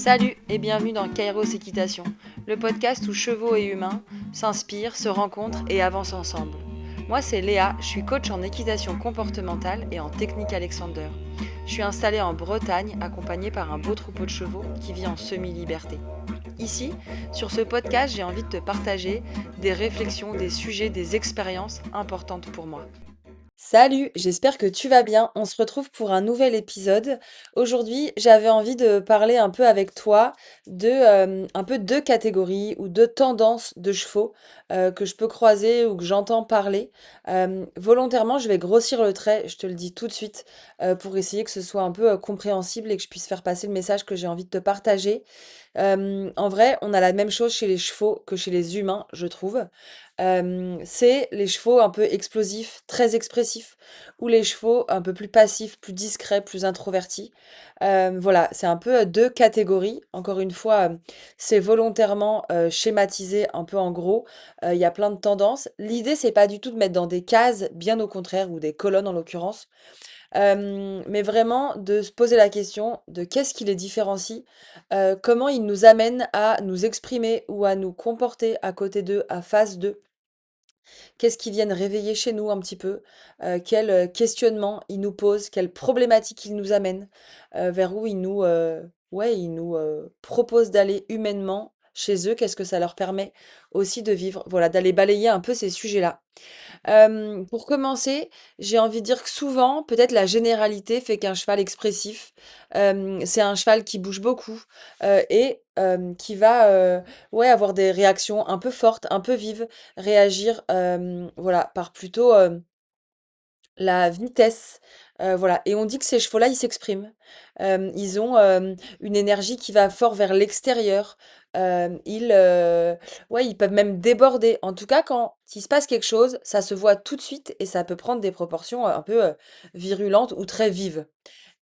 Salut et bienvenue dans Kairos Équitation, le podcast où chevaux et humains s'inspirent, se rencontrent et avancent ensemble. Moi c'est Léa, je suis coach en équitation comportementale et en technique Alexander. Je suis installée en Bretagne accompagnée par un beau troupeau de chevaux qui vit en semi-liberté. Ici, sur ce podcast, j'ai envie de te partager des réflexions, des sujets, des expériences importantes pour moi. Salut, j'espère que tu vas bien. On se retrouve pour un nouvel épisode. Aujourd'hui, j'avais envie de parler un peu avec toi de un peu deux catégories ou deux tendances de chevaux que je peux croiser ou que j'entends parler. Volontairement, je vais grossir le trait, je te le dis tout de suite, pour essayer que ce soit un peu compréhensible et que je puisse faire passer le message que j'ai envie de te partager. En vrai, on a la même chose chez les chevaux que chez les humains, je trouve. C'est les chevaux un peu explosifs, très expressifs, ou les chevaux un peu plus passifs, plus discrets, plus introvertis. Voilà, c'est un peu 2 catégories. Encore une fois, c'est volontairement, schématisé un peu en gros. Il y a plein de tendances. L'idée, c'est pas du tout de mettre dans des cases, bien au contraire, ou des colonnes en l'occurrence. Mais vraiment de se poser la question de qu'est-ce qui les différencie? Comment ils nous amènent à nous exprimer ou à nous comporter à côté d'eux, à face d'eux? Qu'est-ce qu'ils viennent réveiller chez nous un petit peu? Quels, questionnements ils nous posent? Quelles problématiques ils nous amènent? Vers où ils nous, proposent d'aller humainement chez eux? Qu'est-ce que ça leur permet aussi de vivre? Voilà, d'aller balayer un peu ces sujets-là. Pour commencer, j'ai envie de dire que souvent, peut-être la généralité fait qu'un cheval expressif, c'est un cheval qui bouge beaucoup, qui va, ouais, avoir des réactions un peu fortes, un peu vives, réagir, voilà, par plutôt, la vitesse, voilà et on dit que ces chevaux-là, ils s'expriment. Ils ont, une énergie qui va fort vers l'extérieur. Ouais, ils peuvent même déborder. En tout cas, quand il se passe quelque chose, ça se voit tout de suite et ça peut prendre des proportions, un peu, virulentes ou très vives.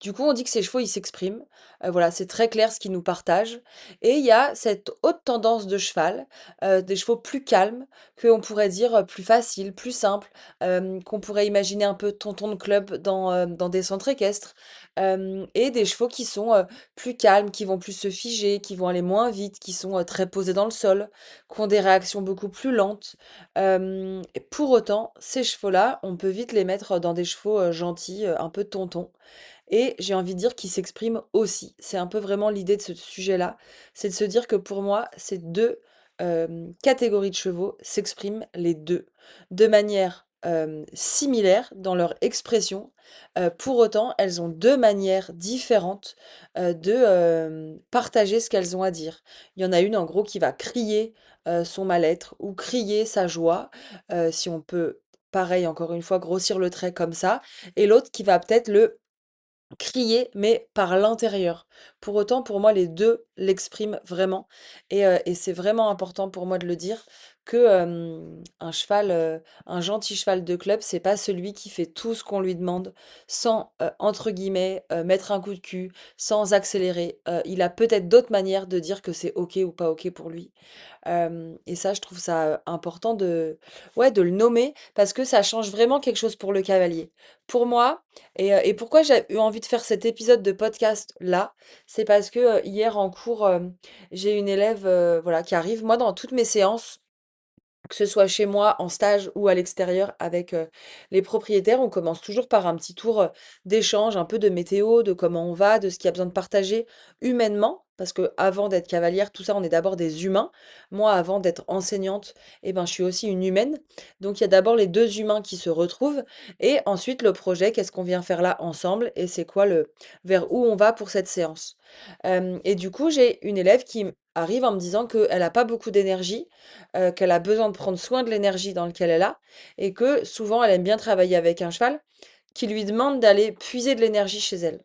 Du coup, on dit que ces chevaux, ils s'expriment. Voilà, c'est très clair ce qu'ils nous partagent. Et il y a cette autre tendance de cheval, des chevaux plus calmes, qu'on pourrait dire plus faciles, plus simples, qu'on pourrait imaginer un peu tonton de club dans des centres équestres, et des chevaux qui sont plus calmes, qui vont plus se figer, qui vont aller moins vite, qui sont très posés dans le sol, qui ont des réactions beaucoup plus lentes. Et pour autant, ces chevaux-là, on peut vite les mettre dans des chevaux gentils, un peu tontons. Et j'ai envie de dire qu'ils s'expriment aussi. C'est un peu vraiment l'idée de ce sujet-là, c'est de se dire que pour moi, ces 2 catégories de chevaux s'expriment les 2 de manière, similaire dans leur expression. Pour autant, elles ont 2 manières différentes, de, partager ce qu'elles ont à dire. Il y en a une en gros qui va crier, son mal-être ou crier sa joie, si on peut, pareil encore une fois, grossir le trait comme ça et l'autre qui va peut-être le crier, mais par l'intérieur. Pour autant, pour moi, les 2 l'expriment vraiment et c'est vraiment important pour moi de le dire que, un gentil cheval de club, c'est pas celui qui fait tout ce qu'on lui demande sans, entre guillemets, «mettre un coup de cul», sans accélérer. Il a peut-être d'autres manières de dire que c'est OK ou pas OK pour lui. Et ça, je trouve ça, important de ouais, de le nommer parce que ça change vraiment quelque chose pour le cavalier. Pour moi et pourquoi j'ai eu envie de faire cet épisode de podcast-là, c'est parce que, hier en cours, j'ai une élève, voilà, qui arrive. Moi, dans toutes mes séances, que ce soit chez moi, en stage ou à l'extérieur avec, les propriétaires, on commence toujours par un petit tour, d'échange, un peu de météo, de comment on va, de ce qu'il y a besoin de partager humainement. Parce que avant d'être cavalière, tout ça, on est d'abord des humains. Moi, avant d'être enseignante, eh ben, je suis aussi une humaine. Donc il y a d'abord les 2 humains qui se retrouvent et ensuite le projet, qu'est-ce qu'on vient faire là ensemble et c'est quoi le vers où on va pour cette séance. Et du coup, j'ai une élève qui arrive en me disant qu'elle a pas beaucoup d'énergie, qu'elle a besoin de prendre soin de l'énergie dans lequel elle a et que souvent elle aime bien travailler avec un cheval qui lui demande d'aller puiser de l'énergie chez elle.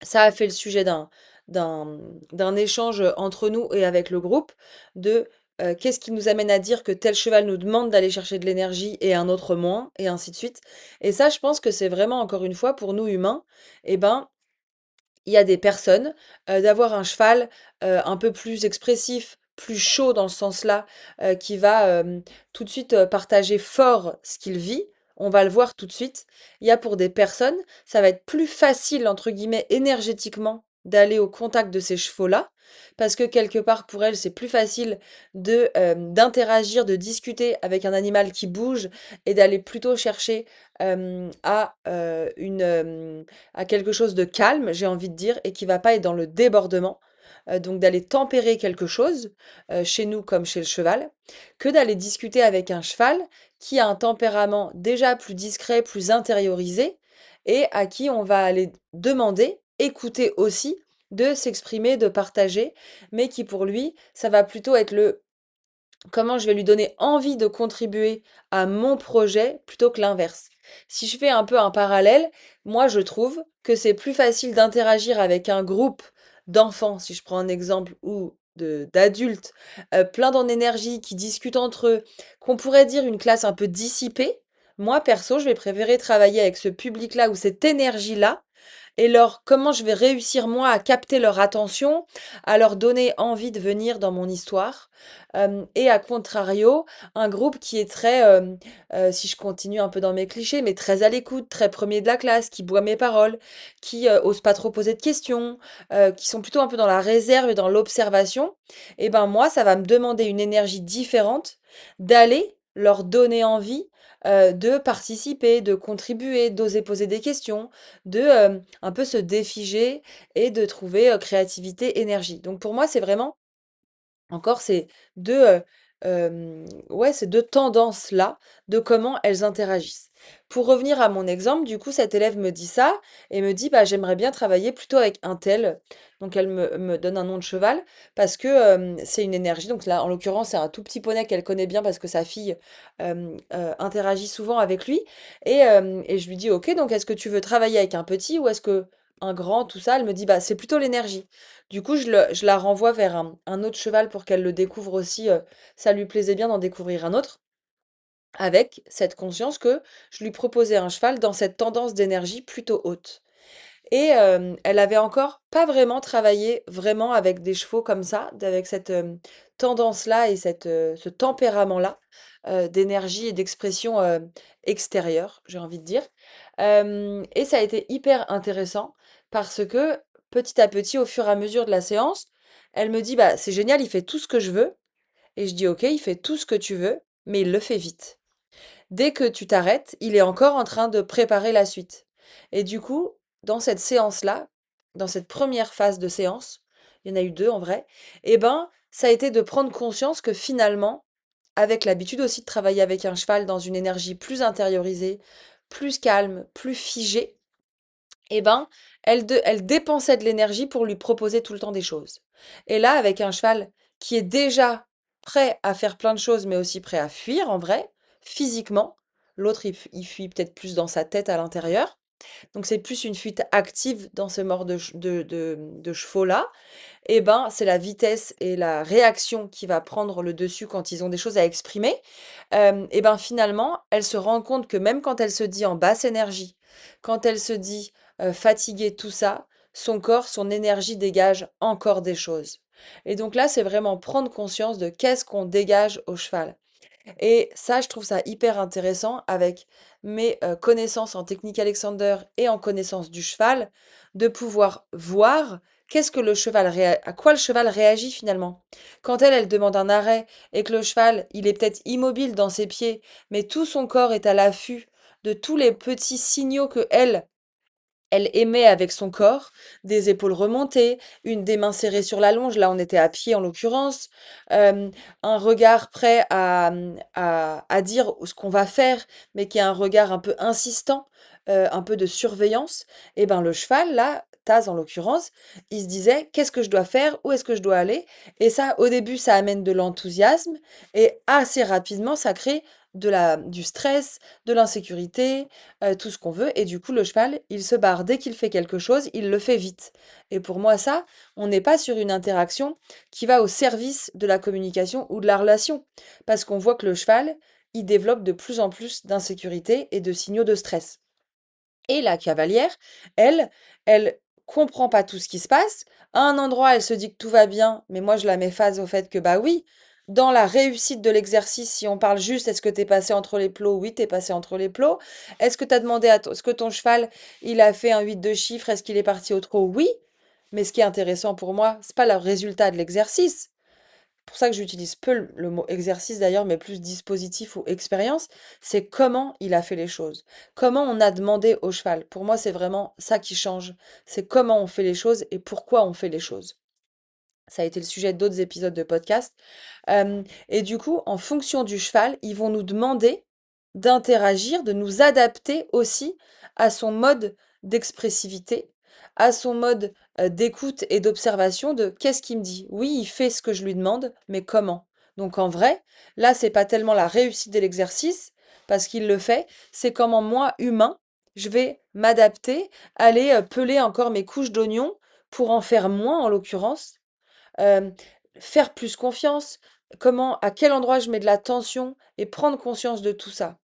Ça a fait le sujet d'un échange, entre nous et avec le groupe de, qu'est-ce qui nous amène à dire que tel cheval nous demande d'aller chercher de l'énergie et un autre moins et ainsi de suite et ça, je pense que c'est vraiment encore une fois pour nous humains et ben, il y a des personnes, d'avoir un cheval, un peu plus expressif, plus chaud dans ce sens-là, qui va, tout de suite, partager fort ce qu'il vit, on va le voir tout de suite. Il y a pour des personnes, ça va être «plus facile» entre guillemets énergétiquement d'aller au contact de ces chevaux-là, parce que quelque part pour elle, c'est plus facile d'interagir, de discuter avec un animal qui bouge et d'aller plutôt chercher à quelque chose de calme, j'ai envie de dire, et qui va pas être dans le débordement. Donc d'aller tempérer quelque chose, chez nous comme chez le cheval, que d'aller discuter avec un cheval qui a un tempérament déjà plus discret, plus intériorisé, et à qui on va aller demander, écouter aussi, de s'exprimer, de partager, mais qui pour lui, ça va plutôt être le comment je vais lui donner envie de contribuer à mon projet plutôt que l'inverse. Si je fais un peu un parallèle, moi je trouve que c'est plus facile d'interagir avec un groupe d'enfants, si je prends un exemple, ou d'adultes, plein d'en énergie, qui discutent entre eux, qu'on pourrait dire une classe un peu dissipée. Moi, perso, je vais préférer travailler avec ce public-là ou cette énergie-là et comment je vais réussir moi à capter leur attention, à leur donner envie de venir dans mon histoire. Et à contrario, un groupe qui est très, si je continue un peu dans mes clichés, mais très à l'écoute, très premier de la classe, qui boit mes paroles, qui ose pas trop poser de questions, qui sont plutôt un peu dans la réserve et dans l'observation. Et ben moi, ça va me demander une énergie différente d'aller leur donner envie de participer, de contribuer, d'oser poser des questions, de un peu se défiger et de trouver créativité, énergie. Donc pour moi, c'est vraiment encore ces 2, ouais, ces 2 tendances-là de comment elles interagissent. Pour revenir à mon exemple, du coup, cette élève me dit ça et me dit: «Bah, j'aimerais bien travailler plutôt avec un tel». Donc elle me donne un nom de cheval parce que, c'est une énergie, donc là, en l'occurrence, c'est un tout petit poney qu'elle connaît bien parce que sa fille, interagit souvent avec lui et je lui dis: «OK, donc est-ce que tu veux travailler avec un petit ou est-ce que un grand?» tout ça. Elle me dit: «Bah, c'est plutôt l'énergie». Du coup, je la renvoie vers un autre cheval pour qu'elle le découvre aussi, ça lui plaisait bien d'en découvrir un autre, avec cette conscience que je lui proposais un cheval dans cette tendance d'énergie plutôt haute. Et elle avait encore pas vraiment travaillé vraiment avec des chevaux comme ça, avec cette, tendance-là et ce tempérament-là, d'énergie et d'expression, extérieure, j'ai envie de dire. Et ça a été hyper intéressant parce que, petit à petit, au fur et à mesure de la séance, elle me dit: «Bah, c'est génial, il fait tout ce que je veux» et je dis: «OK, il fait tout ce que tu veux, mais il le fait vite». Dès que tu t'arrêtes, il est encore en train de préparer la suite. Et du coup, dans cette séance-là, dans cette première phase de séance, il y en a eu 2 en vrai, et ben, ça a été de prendre conscience que finalement, avec l'habitude aussi de travailler avec un cheval dans une énergie plus intériorisée, plus calme, plus figée, et ben, elle dépensait de l'énergie pour lui proposer tout le temps des choses. Et là, avec un cheval qui est déjà prêt à faire plein de choses, mais aussi prêt à fuir en vrai, physiquement, l'autre il fuit peut-être plus dans sa tête à l'intérieur. Donc c'est plus une fuite active dans ce mort de chevaux-là. Et ben, c'est la vitesse et la réaction qui va prendre le dessus quand ils ont des choses à exprimer. Et ben, finalement, elle se rend compte que même quand elle se dit en basse énergie, quand elle se dit, fatiguée, tout ça, son corps, son énergie dégage encore des choses. Et donc là, c'est vraiment prendre conscience de qu'est-ce qu'on dégage au cheval. Et ça, je trouve ça hyper intéressant avec mes connaissances en technique Alexander et en connaissance du cheval, de pouvoir voir qu'est-ce que à quoi le cheval réagit finalement. Quand elle demande un arrêt et que le cheval, il est peut-être immobile dans ses pieds, mais tout son corps est à l'affût de tous les petits signaux que elle émet avec son corps, des épaules remontées, des mains serrées sur la longe, là on était à pied en l'occurrence, un regard prêt à dire ce qu'on va faire, mais qui est un regard un peu insistant, un peu de surveillance. Et ben le cheval, là, Taz en l'occurrence, il se disait: «Qu'est-ce que je dois faire? Où est-ce que je dois aller?» Et ça, au début, ça amène de l'enthousiasme et assez rapidement, ça crée du stress, de l'insécurité, tout ce qu'on veut, et du coup le cheval, il se barre. Dès qu'il fait quelque chose, il le fait vite. Et pour moi ça, on n'est pas sur une interaction qui va au service de la communication ou de la relation, parce qu'on voit que le cheval, il développe de plus en plus d'insécurité et de signaux de stress. Et la cavalière, elle, elle comprend pas tout ce qui se passe. À un endroit, elle se dit que tout va bien, mais moi je la mets face au fait que bah oui, dans la réussite de l'exercice, si on parle juste, est-ce que tu es passé entre les plots? Oui, tu es passé entre les plots. Est-ce que tu as demandé est-ce que ton cheval, il a fait un 8 de chiffre? Est-ce qu'il est parti au trot? Oui. Mais ce qui est intéressant pour moi, c'est pas le résultat de l'exercice. C'est pour ça que j'utilise peu le mot exercice d'ailleurs, mais plus dispositif ou expérience. C'est comment il a fait les choses. Comment on a demandé au cheval. Pour moi, c'est vraiment ça qui change. C'est comment on fait les choses et pourquoi on fait les choses. Ça a été le sujet d'autres épisodes de podcast. Et du coup, en fonction du cheval, ils vont nous demander d'interagir, de nous adapter aussi à son mode d'expressivité, à son mode d'écoute et d'observation de qu'est-ce qu'il me dit. Oui, il fait ce que je lui demande, mais comment? Donc en vrai, là, c'est pas tellement la réussite de l'exercice, parce qu'il le fait, c'est comment moi, humain, je vais m'adapter, aller peler encore mes couches d'oignons pour en faire moins en l'occurrence, Hem, faire plus confiance, comment à quel endroit je mets de la tension et prendre conscience de tout ça.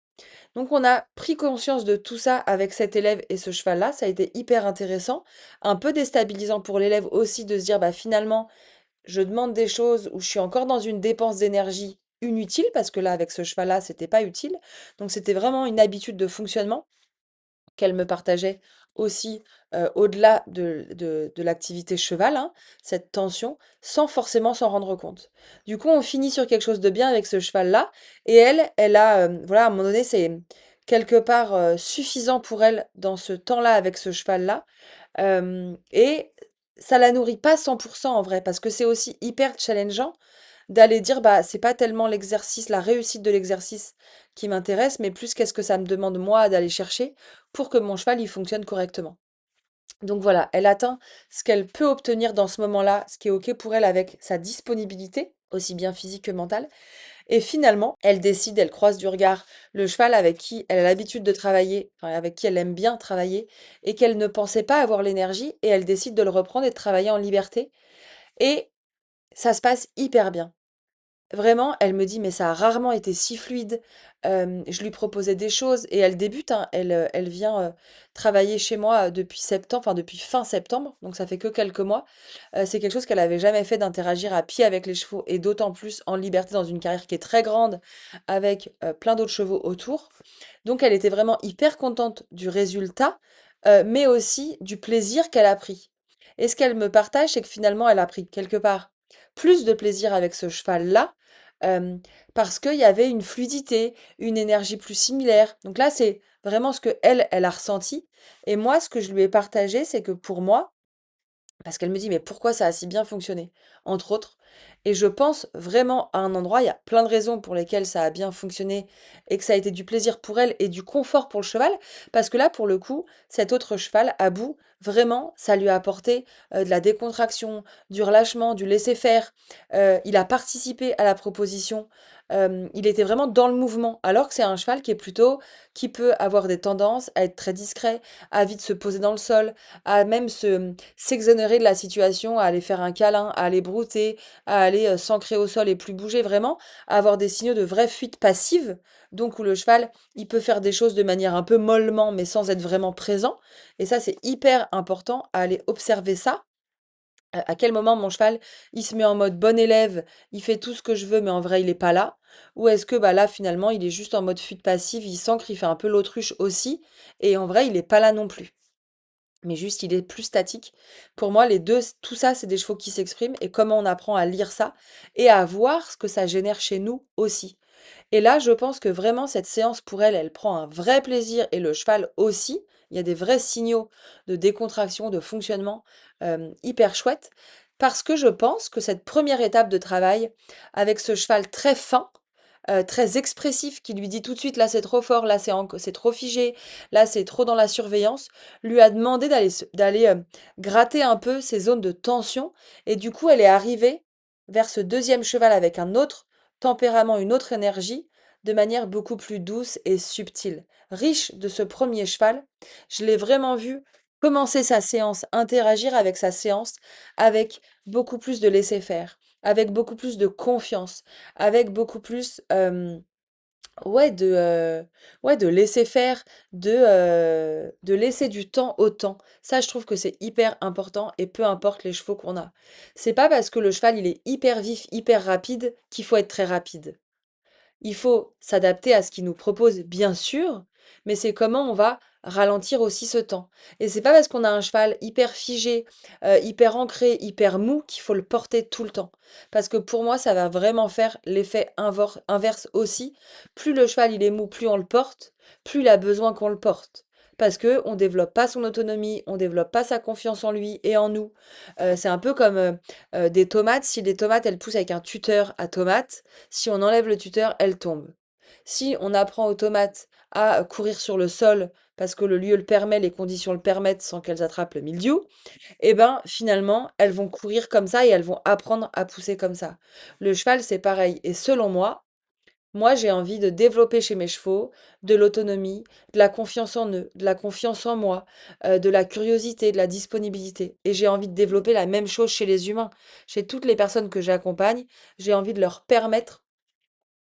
Donc on a pris conscience de tout ça avec cet élève et ce cheval-là, ça a été hyper intéressant, un peu déstabilisant pour l'élève aussi de se dire: «Bah, finalement, je demande des choses où je suis encore dans une dépense d'énergie inutile», parce que là, avec ce cheval-là, c'était pas utile. Donc c'était vraiment une habitude de fonctionnement qu'elle me partageait aussi, au-delà de l'activité cheval, hein, cette tension, sans forcément s'en rendre compte. Du coup, on finit sur quelque chose de bien avec ce cheval-là et elle a, voilà, à un moment donné, c'est quelque part, suffisant pour elle dans ce temps-là avec ce cheval-là, et ça la nourrit pas 100 en vrai, parce que c'est aussi hyper challengeant d'aller dire: «Bah, c'est pas tellement l'exercice, la réussite de l'exercice qui m'intéresse, mais plus qu'est-ce que ça me demande moi d'aller chercher pour que mon cheval, il fonctionne correctement». Donc voilà, elle atteint ce qu'elle peut obtenir dans ce moment-là, ce qui est OK pour elle avec sa disponibilité, aussi bien physique que mentale. Et finalement, elle décide, elle croise du regard le cheval avec qui elle a l'habitude de travailler, enfin avec qui elle aime bien travailler, et qu'elle ne pensait pas avoir l'énergie, et elle décide de le reprendre et de travailler en liberté. Et ça se passe hyper bien. Vraiment, elle me dit: «Mais ça a rarement été si fluide». Je lui proposais des choses et elle débute, hein. Elle vient, travailler chez moi, depuis septembre, enfin depuis fin septembre, donc ça fait que quelques mois. C'est quelque chose qu'elle avait jamais fait, d'interagir à pied avec les chevaux et d'autant plus en liberté dans une carrière qui est très grande avec, plein d'autres chevaux autour. Donc elle était vraiment hyper contente du résultat, mais aussi du plaisir qu'elle a pris. Et ce qu'elle me partage, c'est que finalement elle a pris quelque part plus de plaisir avec ce cheval-là, hem, parce qu'il y avait une fluidité, une énergie plus similaire. Donc là, c'est vraiment ce qu'elle, elle a ressenti, et moi, ce que je lui ai partagé, c'est que pour moi, parce qu'elle me dit: «Mais pourquoi ça a si bien fonctionné?» entre autres, et je pense vraiment à un endroit, il y a plein de raisons pour lesquelles ça a bien fonctionné et que ça a été du plaisir pour elle et du confort pour le cheval. Parce que là, pour le coup, cet autre cheval, Abou, vraiment, ça lui a apporté, de la décontraction, du relâchement, du laisser-faire. Il a participé à la proposition, il était vraiment dans le mouvement. Alors que c'est un cheval qui peut avoir des tendances à être très discret, à vite se poser dans le sol, à même s'exonérer de la situation, à aller faire un câlin, à aller brouter, à aller, s'ancrer au sol et plus bouger vraiment, à avoir des signaux de vraie fuite passive, donc où le cheval, il peut faire des choses de manière un peu mollement, mais sans être vraiment présent, et ça, c'est hyper important à aller observer ça. À quel moment mon cheval, il se met en mode bon élève, il fait tout ce que je veux, mais en vrai, il est pas là? Ou est-ce que, bah, là, finalement, il est juste en mode fuite passive, il s'ancre, il fait un peu l'autruche aussi, et en vrai, il est pas là non plus? Mais juste, il est plus statique. Pour moi, les 2, tout ça, c'est des chevaux qui s'expriment, et comment on apprend à lire ça et à voir ce que ça génère chez nous aussi. Et là, je pense que vraiment cette séance pour elle, elle prend un vrai plaisir et le cheval aussi. Il y a des vrais signaux de décontraction, de fonctionnement, hyper chouettes, parce que je pense que cette première étape de travail avec ce cheval très fin, très expressif, qui lui dit tout de suite: «Là, c'est trop fort, là, c'est trop figé, là, c'est trop dans la surveillance», lui a demandé d'aller, gratter un peu ces zones de tension, et du coup, elle est arrivée vers ce deuxième cheval avec un autre tempérament, une autre énergie, de manière beaucoup plus douce et subtile. Riche de ce premier cheval, je l'ai vraiment vu commencer sa séance, interagir avec sa séance, avec beaucoup plus de laisser-faire, avec beaucoup plus de confiance, avec beaucoup plus, ouais, de laisser faire, de laisser du temps au temps. Ça, je trouve que c'est hyper important, et peu importe les chevaux qu'on a. C'est pas parce que le cheval, il est hyper vif, hyper rapide qu'il faut être très rapide. Il faut s'adapter à ce qu'il nous propose, bien sûr, mais c'est comment on va ralentir aussi ce temps. Et c'est pas parce qu'on a un cheval hyper figé, hyper ancré, hyper mou qu'il faut le porter tout le temps. Parce que pour moi, ça va vraiment faire l'effet inverse aussi. Plus le cheval il est mou, plus on le porte, plus il a besoin qu'on le porte. Parce que on développe pas son autonomie, on développe pas sa confiance en lui et en nous. C'est un peu comme des tomates. Si les tomates elles poussent avec un tuteur à tomates, si on enlève le tuteur, elles tombent. Si on apprend aux tomates à courir sur le sol parce que le lieu le permet, les conditions le permettent sans qu'elles attrapent le mildiou, et ben finalement, elles vont courir comme ça et elles vont apprendre à pousser comme ça. Le cheval, c'est pareil. Et selon moi, j'ai envie de développer chez mes chevaux de l'autonomie, de la confiance en eux, de la confiance en moi, de la curiosité, de la disponibilité. Et j'ai envie de développer la même chose chez les humains. Chez toutes les personnes que j'accompagne, j'ai envie de leur permettre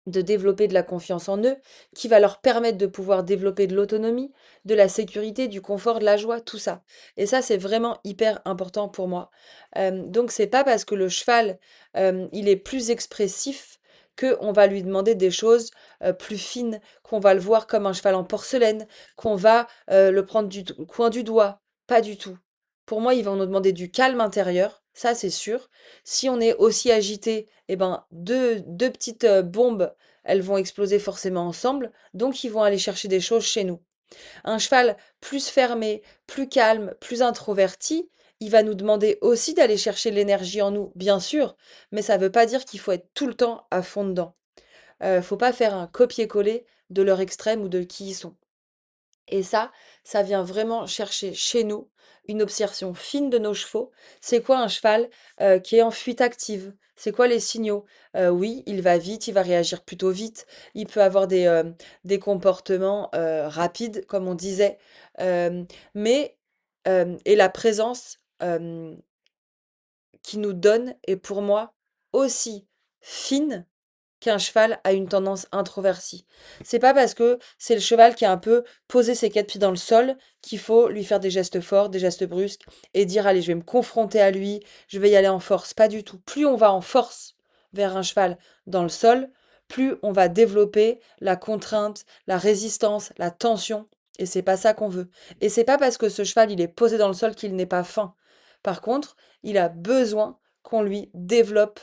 de développer de la confiance en eux, qui va leur permettre de pouvoir développer de l'autonomie, de la sécurité, du confort, de la joie, tout ça. Et ça, c'est vraiment hyper important pour moi. Donc c'est pas parce que le cheval, il est plus expressif qu'on va lui demander des choses plus fines, qu'on va le voir comme un cheval en porcelaine, qu'on va le prendre coin du doigt. Pas du tout. Pour moi, ils vont nous demander du calme intérieur, ça c'est sûr. Si on est aussi agité, eh ben deux petites bombes, elles vont exploser forcément ensemble, donc ils vont aller chercher des choses chez nous. Un cheval plus fermé, plus calme, plus introverti, il va nous demander aussi d'aller chercher l'énergie en nous, bien sûr, mais ça ne veut pas dire qu'il faut être tout le temps à fond dedans. Faut pas faire un copier-coller de leur extrême ou de qui ils sont. Et ça vient vraiment chercher chez nous une observation fine de nos chevaux. C'est quoi un cheval qui est en fuite active? C'est quoi les signaux? Oui, il va vite, il va réagir plutôt vite. Il peut avoir des comportements rapides, comme on disait. Euh, mais, et la présence qui nous donne est pour moi aussi fine qu'un cheval a une tendance introversie. C'est pas parce que c'est le cheval qui a un peu posé ses quatre pieds dans le sol qu'il faut lui faire des gestes forts, des gestes brusques et dire allez, je vais me confronter à lui, je vais y aller en force. Pas du tout. Plus on va en force vers un cheval dans le sol, plus on va développer la contrainte, la résistance, la tension. Et c'est pas ça qu'on veut. Et c'est pas parce que ce cheval il est posé dans le sol qu'il n'est pas fin. Par contre, il a besoin qu'on lui développe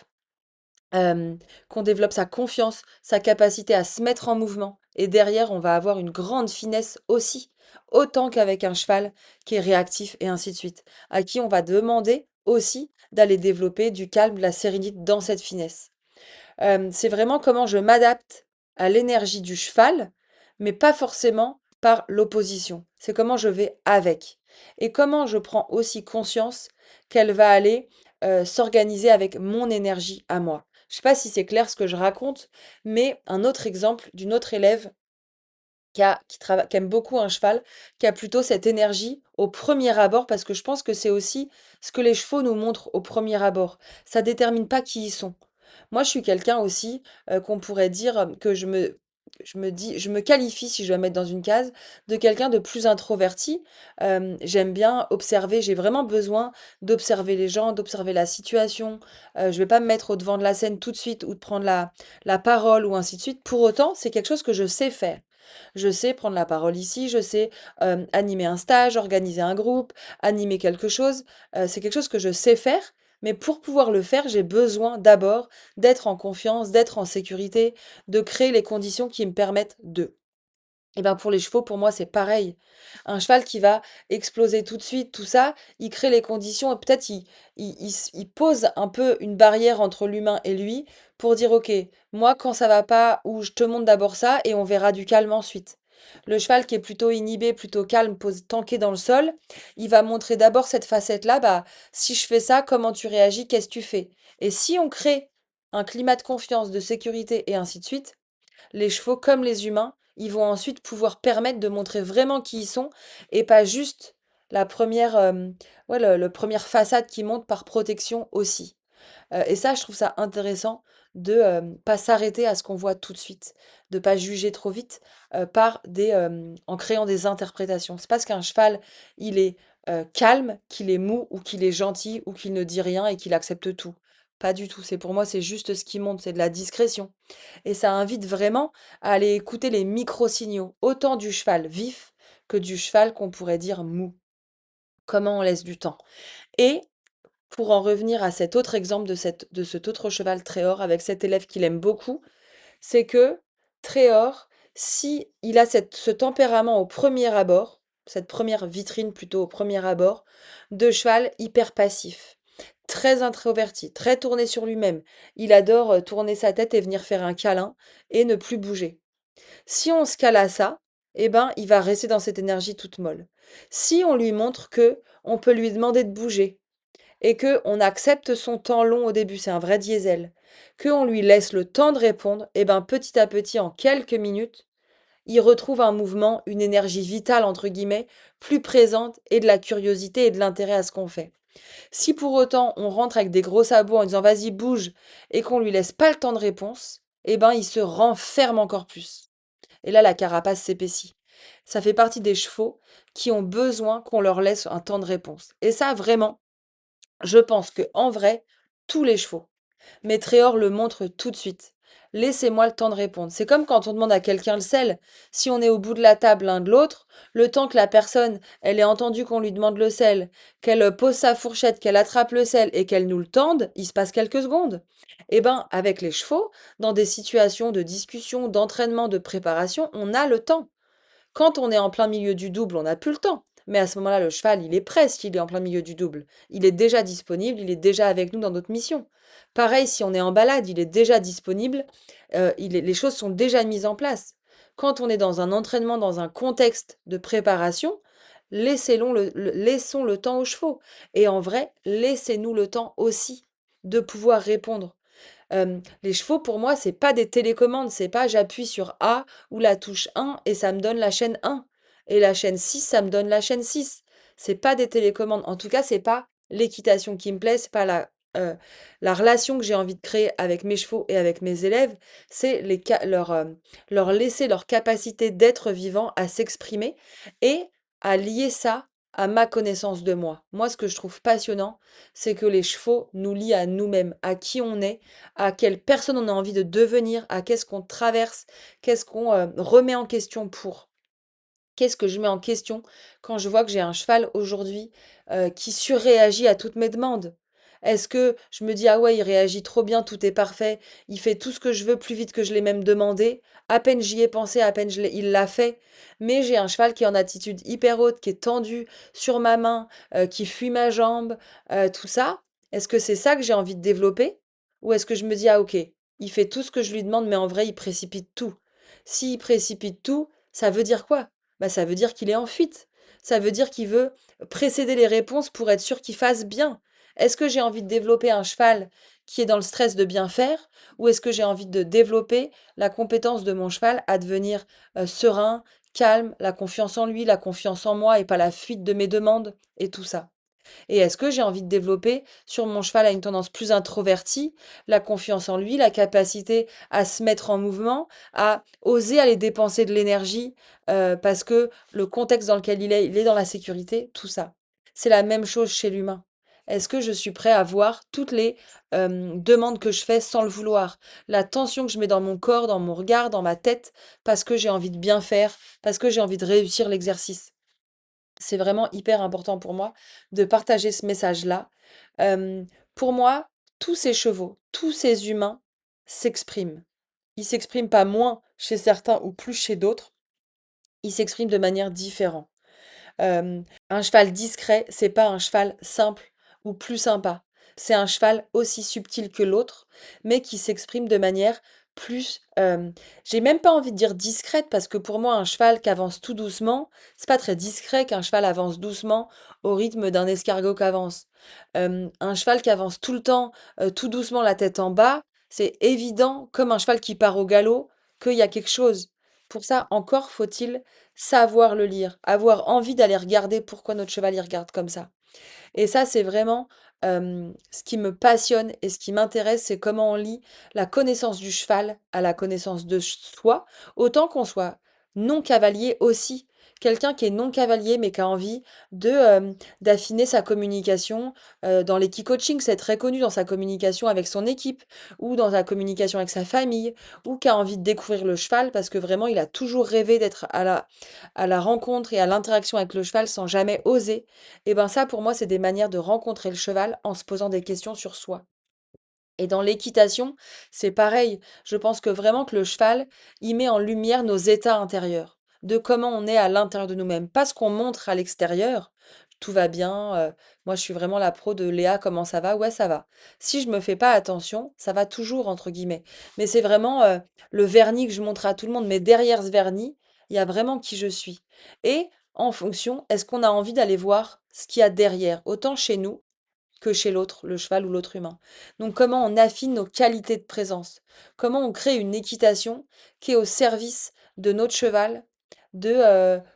Hem, qu'on développe sa confiance, sa capacité à se mettre en mouvement et derrière, on va avoir une grande finesse aussi, autant qu'avec un cheval qui est réactif et ainsi de suite, à qui on va demander aussi d'aller développer du calme, de la sérénité dans cette finesse. C'est vraiment comment je m'adapte à l'énergie du cheval, mais pas forcément par l'opposition. C'est comment je vais avec et comment je prends aussi conscience qu'elle va aller, s'organiser avec mon énergie à moi. Je sais pas si c'est clair ce que je raconte, mais un autre exemple d'une autre élève qui aime beaucoup un cheval, qui a plutôt cette énergie au premier abord, parce que je pense que c'est aussi ce que les chevaux nous montrent au premier abord. Ça détermine pas qui ils sont. Moi, je suis quelqu'un aussi qu'on pourrait dire que je me qualifie, si je dois me mettre dans une case, de quelqu'un de plus introverti. J'aime bien observer, j'ai vraiment besoin d'observer les gens, d'observer la situation. Je vais pas me mettre au devant de la scène tout de suite ou de prendre la parole ou ainsi de suite. Pour autant, c'est quelque chose que je sais faire. Je sais prendre la parole ici, je sais animer un stage, organiser un groupe, animer quelque chose. C'est quelque chose que je sais faire, mais pour pouvoir le faire, j'ai besoin d'abord d'être en confiance, d'être en sécurité, de créer les conditions qui me permettent de. Et ben pour les chevaux, pour moi, c'est pareil. Un cheval qui va exploser tout de suite, tout ça, il crée les conditions et peut-être il pose un peu une barrière entre l'humain et lui pour dire, OK, moi, quand ça va pas, ou je te montre d'abord ça et on verra du calme ensuite. Le cheval qui est plutôt inhibé, plutôt calme, pose tanké dans le sol, il va montrer d'abord cette facette-là, bah, si je fais ça, comment tu réagis, qu'est-ce que tu fais? Et si on crée un climat de confiance, de sécurité et ainsi de suite, les chevaux comme les humains, ils vont ensuite pouvoir permettre de montrer vraiment qui ils sont et pas juste la première, ouais, le première façade qui monte par protection aussi. Et ça, je trouve ça intéressant de pas s'arrêter à ce qu'on voit tout de suite, de pas juger trop vite en créant des interprétations. C'est parce qu'un cheval, il est calme, qu'il est mou ou qu'il est gentil ou qu'il ne dit rien et qu'il accepte tout. Pas du tout. C'est pour moi, c'est juste ce qui monte, c'est de la discrétion. Et ça invite vraiment à aller écouter les micro-signaux, autant du cheval vif que du cheval qu'on pourrait dire mou. Comment on laisse du temps. Et pour en revenir à cet autre exemple de cet autre cheval Tréor avec cet élève qu'il aime beaucoup, c'est que Tréor, si il a ce tempérament au premier abord, cette première vitrine plutôt au premier abord, de cheval hyper passif, très introverti, très tourné sur lui-même. Il adore tourner sa tête et venir faire un câlin et ne plus bouger. Si on se cale à ça, eh ben, il va rester dans cette énergie toute molle. Si on lui montre que on peut lui demander de bouger, et que on accepte son temps long au début, c'est un vrai diesel, que on lui laisse le temps de répondre, et ben petit à petit, en quelques minutes, il retrouve un mouvement, une énergie vitale entre guillemets, plus présente et de la curiosité et de l'intérêt à ce qu'on fait. Si pour autant on rentre avec des gros sabots en disant vas-y bouge et qu'on lui laisse pas le temps de réponse, eh ben il se renferme encore plus. Et là la carapace s'épaissit. Ça fait partie des chevaux qui ont besoin qu'on leur laisse un temps de réponse. Et ça vraiment, je pense que en vrai, tous les chevaux. Mais Tréor le montre tout de suite. Laissez-moi le temps de répondre. C'est comme quand on demande à quelqu'un le sel. Si on est au bout de la table l'un de l'autre, le temps que la personne, elle ait entendu qu'on lui demande le sel, qu'elle pose sa fourchette, qu'elle attrape le sel et qu'elle nous le tende, il se passe quelques secondes. Eh ben, avec les chevaux, dans des situations de discussion, d'entraînement, de préparation, on a le temps. Quand on est en plein milieu du double, on n'a plus le temps. Mais à ce moment-là, le cheval, il est prêt s'il est en plein milieu du double. Il est déjà disponible, il est déjà avec nous dans notre mission. Pareil, si on est en balade, il est déjà disponible, les choses sont déjà mises en place. Quand on est dans un entraînement, dans un contexte de préparation, laissons le temps aux chevaux. Et en vrai, laissez-nous le temps aussi de pouvoir répondre. Les chevaux, pour moi, c'est pas des télécommandes, c'est pas j'appuie sur A ou la touche 1 et ça me donne la chaîne 1 et la chaîne 6, ça me donne la chaîne 6. C'est pas des télécommandes. En tout cas, c'est pas l'équitation qui me plaît, c'est pas la relation que j'ai envie de créer avec mes chevaux et avec mes élèves, c'est leur laisser leur capacité d'être vivant à s'exprimer et à lier ça à ma connaissance de moi. Moi, ce que je trouve passionnant, c'est que les chevaux nous lient à nous-mêmes, à qui on est, à quelle personne on a envie de devenir, à qu'est-ce qu'on traverse, qu'est-ce qu'on remet en question pour. Qu'est-ce que je mets en question quand je vois que j'ai un cheval aujourd'hui qui surréagit à toutes mes demandes? Est-ce que je me dis, ah ouais, il réagit trop bien, tout est parfait, il fait tout ce que je veux plus vite que je l'ai même demandé, à peine j'y ai pensé, à peine il l'a fait, mais j'ai un cheval qui est en attitude hyper haute, qui est tendu sur ma main, qui fuit ma jambe, tout ça. Est-ce que c'est ça que j'ai envie de développer? Ou est-ce que je me dis, ah ok, il fait tout ce que je lui demande, mais en vrai, il précipite tout. S'il précipite tout, ça veut dire quoi? Bah, ça veut dire qu'il est en fuite. Ça veut dire qu'il veut précéder les réponses pour être sûr qu'il fasse bien. Est-ce que j'ai envie de développer un cheval qui est dans le stress de bien faire ou est-ce que j'ai envie de développer la compétence de mon cheval à devenir serein, calme, la confiance en lui, la confiance en moi et pas la fuite de mes demandes et tout ça? Et est-ce que j'ai envie de développer sur mon cheval à une tendance plus introvertie, la confiance en lui, la capacité à se mettre en mouvement, à oser aller dépenser de l'énergie parce que le contexte dans lequel il est dans la sécurité, tout ça. C'est la même chose chez l'humain. Est-ce que je suis prêt à voir toutes les demandes que je fais sans le vouloir, la tension que je mets dans mon corps, dans mon regard, dans ma tête, parce que j'ai envie de bien faire, parce que j'ai envie de réussir l'exercice? C'est vraiment hyper important pour moi de partager ce message-là. Pour moi, tous ces chevaux, tous ces humains s'expriment. Ils s'expriment pas moins chez certains ou plus chez d'autres. Ils s'expriment de manière différente. Un cheval discret, c'est pas un cheval simple ou plus sympa. C'est un cheval aussi subtil que l'autre, mais qui s'exprime de manière plus, j'ai même pas envie de dire discrète parce que pour moi un cheval qui avance tout doucement, c'est pas très discret qu'un cheval avance doucement au rythme d'un escargot qui avance. Un cheval qui avance tout le temps, tout doucement la tête en bas, c'est évident comme un cheval qui part au galop qu'il y a quelque chose. Pour ça, encore faut-il savoir le lire, avoir envie d'aller regarder pourquoi notre cheval il regarde comme ça. Et ça, c'est vraiment ce qui me passionne et ce qui m'intéresse, c'est comment on lie la connaissance du cheval à la connaissance de soi, autant qu'on soit non cavalier aussi, quelqu'un qui est non cavalier mais qui a envie d'affiner sa communication. Dans l'équicoaching, c'est très connu dans sa communication avec son équipe ou dans sa communication avec sa famille ou qui a envie de découvrir le cheval parce que vraiment il a toujours rêvé d'être à la rencontre et à l'interaction avec le cheval sans jamais oser. Et ben ça pour moi c'est des manières de rencontrer le cheval en se posant des questions sur soi. Et dans l'équitation, c'est pareil. Je pense que vraiment que le cheval, il met en lumière nos états intérieurs, de comment on est à l'intérieur de nous-mêmes. Pas ce qu'on montre à l'extérieur. Tout va bien. Moi, je suis vraiment la pro de Léa, comment ça va? Ouais, ça va. Si je me fais pas attention, ça va toujours, entre guillemets. Mais c'est vraiment le vernis que je montre à tout le monde. Mais derrière ce vernis, il y a vraiment qui je suis. Et en fonction, est-ce qu'on a envie d'aller voir ce qu'il y a derrière, autant chez nous que chez l'autre, le cheval ou l'autre humain. Donc comment on affine nos qualités de présence, comment on crée une équitation qui est au service de notre cheval,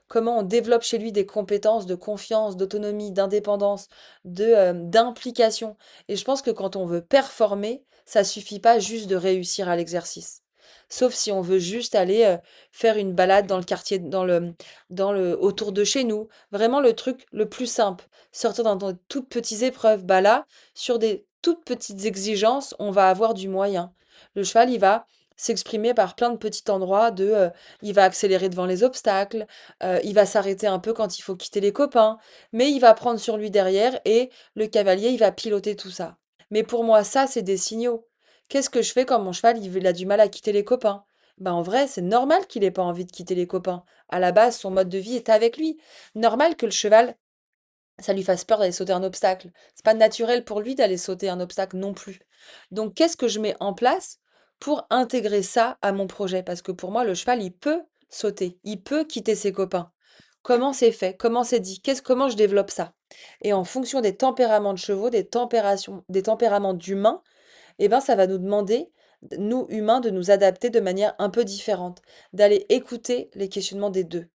comment on développe chez lui des compétences de confiance, d'autonomie, d'indépendance, d'implication. Et je pense que quand on veut performer, ça suffit pas juste de réussir à l'exercice. Sauf si on veut juste aller faire une balade dans le quartier, autour de chez nous. Vraiment le truc le plus simple sortir dans de toutes petites épreuves. Bah là, sur des toutes petites exigences, on va avoir du moyen. Le cheval, il va s'exprimer par plein de petits endroits il va accélérer devant les obstacles, il va s'arrêter un peu quand il faut quitter les copains, mais il va prendre sur lui derrière et le cavalier, il va piloter tout ça. Mais pour moi, ça, c'est des signaux. Qu'est-ce que je fais quand mon cheval, il a du mal à quitter les copains? Ben, en vrai, c'est normal qu'il ait pas envie de quitter les copains. À la base, son mode de vie est avec lui. Normal que le cheval ça lui fasse peur d'aller sauter un obstacle. C'est pas naturel pour lui d'aller sauter un obstacle non plus. Donc, qu'est-ce que je mets en place pour intégrer ça à mon projet? Parce que pour moi, le cheval, il peut sauter, il peut quitter ses copains. Comment c'est fait? Comment c'est dit? Comment je développe ça? Et en fonction des tempéraments de chevaux, des tempéraments d'humains, eh ben, ça va nous demander, nous humains, de nous adapter de manière un peu différente, d'aller écouter les questionnements des deux.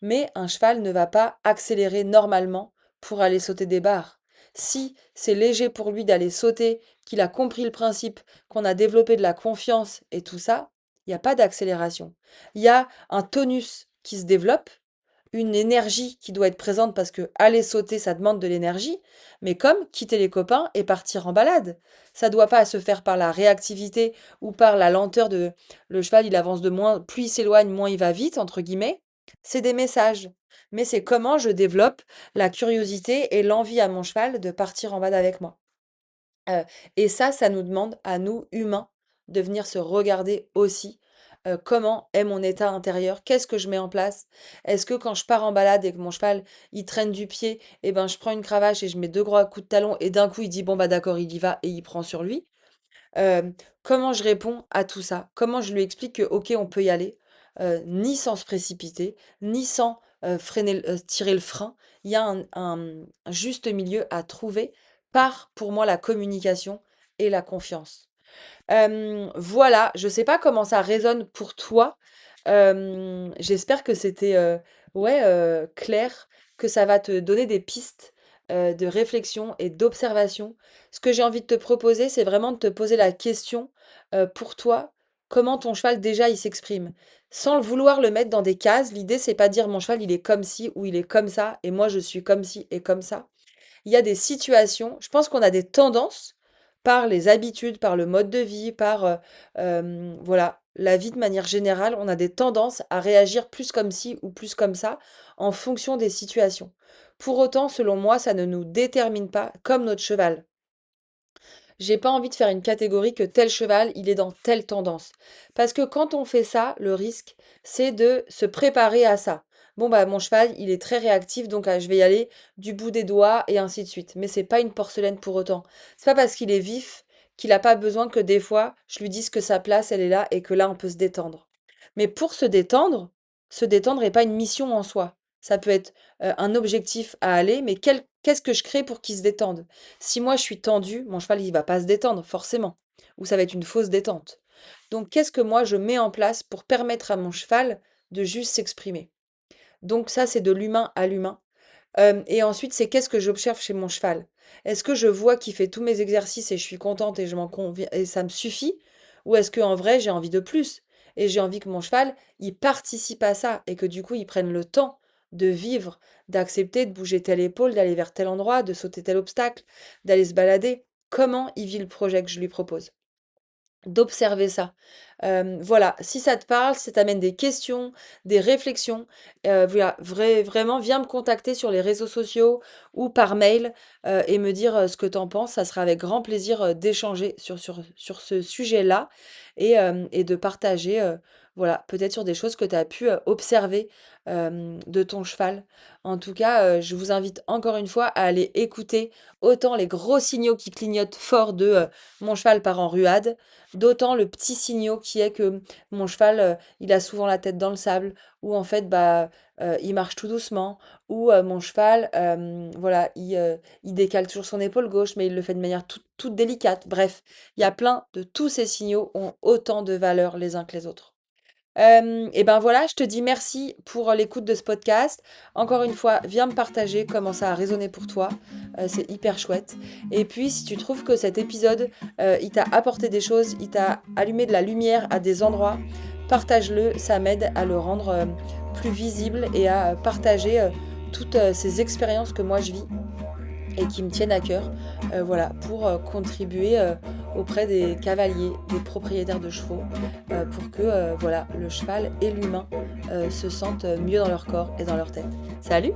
Mais un cheval ne va pas accélérer normalement pour aller sauter des barres. Si c'est léger pour lui d'aller sauter, qu'il a compris le principe, qu'on a développé de la confiance et tout ça, il n'y a pas d'accélération. Il y a un tonus qui se développe, une énergie qui doit être présente parce que aller sauter, ça demande de l'énergie, mais comme quitter les copains et partir en balade. Ça doit pas se faire par la réactivité ou par la lenteur de le cheval, il avance de moins, plus il s'éloigne, moins il va vite, entre guillemets. C'est des messages. Mais c'est comment je développe la curiosité et l'envie à mon cheval de partir en balade avec moi. Heu et ça nous demande à nous, humains, de venir se regarder aussi. Comment est mon état intérieur? Qu'est-ce que je mets en place? Est-ce que quand je pars en balade et que mon cheval, il traîne du pied et ben, je prends une cravache et je mets 2 gros coups de talon et d'un coup il dit: «Bon bah d'accord, il y va» et il prend sur lui? Comment je réponds à tout ça? Comment je lui explique que, OK, on peut y aller, ni sans se précipiter, ni sans, tirer le frein. Il y a un juste milieu à trouver par, pour moi, la communication et la confiance. Voilà, je sais pas comment ça résonne pour toi. J'espère que c'était, ouais, clair, que ça va te donner des pistes, de réflexion et d'observation. Ce que j'ai envie de te proposer, c'est vraiment de te poser la question, pour toi, comment ton cheval déjà il s'exprime? Sans le vouloir le mettre dans des cases, l'idée c'est pas dire: «Mon cheval il est comme ci ou il est comme ça et moi je suis comme ci et comme ça». Il y a des situations, je pense qu'on a des tendances par les habitudes, par le mode de vie, voilà, la vie de manière générale, on a des tendances à réagir plus comme ci ou plus comme ça en fonction des situations. Pour autant, selon moi, ça ne nous détermine pas comme notre cheval. J'ai pas envie de faire une catégorie que tel cheval, il est dans telle tendance. Parce que quand on fait ça, le risque, c'est de se préparer à ça. Bon, bah, mon cheval, il est très réactif, donc je vais y aller du bout des doigts et ainsi de suite. Mais c'est pas une porcelaine pour autant. C'est pas parce qu'il est vif qu'il a pas besoin que des fois, je lui dise que sa place, elle est là et que là, on peut se détendre. Mais pour se détendre n'est pas une mission en soi. Ça peut être un objectif à aller, mais qu'est-ce que je crée pour qu'il se détende? Si moi je suis tendue, mon cheval il va pas se détendre forcément, ou ça va être une fausse détente. Donc qu'est-ce que moi je mets en place pour permettre à mon cheval de juste s'exprimer? Donc ça c'est de l'humain à l'humain. Et ensuite c'est qu'est-ce que j'observe chez mon cheval? Est-ce que je vois qu'il fait tous mes exercices et je suis contente et je m'en conviens et ça me suffit? Ou est-ce que en vrai j'ai envie de plus? Et j'ai envie que mon cheval, il participe à ça et que du coup il prenne le temps de vivre, d'accepter de bouger telle épaule, d'aller vers tel endroit, de sauter tel obstacle, d'aller se balader. Comment il vit le projet que je lui propose? D'observer ça. Voilà, si ça te parle, si ça t'amène des questions, des réflexions, voilà, vraiment viens me contacter sur les réseaux sociaux ou par mail, et me dire, ce que tu en penses. Ça sera avec grand plaisir, d'échanger sur ce sujet-là et de partager, voilà, peut-être sur des choses que tu as pu, observer, de ton cheval. En tout cas, je vous invite encore une fois à aller écouter autant les gros signaux qui clignotent fort de, «Mon cheval part en ruade», d'autant le petit signaux qui est que mon cheval, il a souvent la tête dans le sable ou en fait, bah, il marche tout doucement ou mon cheval, voilà, il décale toujours son épaule gauche, mais il le fait de manière toute délicate. Bref, il y a plein de tous ces signaux ont autant de valeur les uns que les autres. Et ben voilà, je te dis merci pour l'écoute de ce podcast. Encore une fois, viens me partager comment ça a résonné pour toi. C'est hyper chouette. Et puis, si tu trouves que cet épisode, il t'a apporté des choses, il t'a allumé de la lumière à des endroits, partage-le. Ça m'aide à le rendre plus visible et à partager toutes ces expériences que moi je vis et qui me tiennent à cœur, voilà, pour contribuer auprès des cavaliers, des propriétaires de chevaux, pour que voilà, le cheval et l'humain se sentent mieux dans leur corps et dans leur tête. Salut!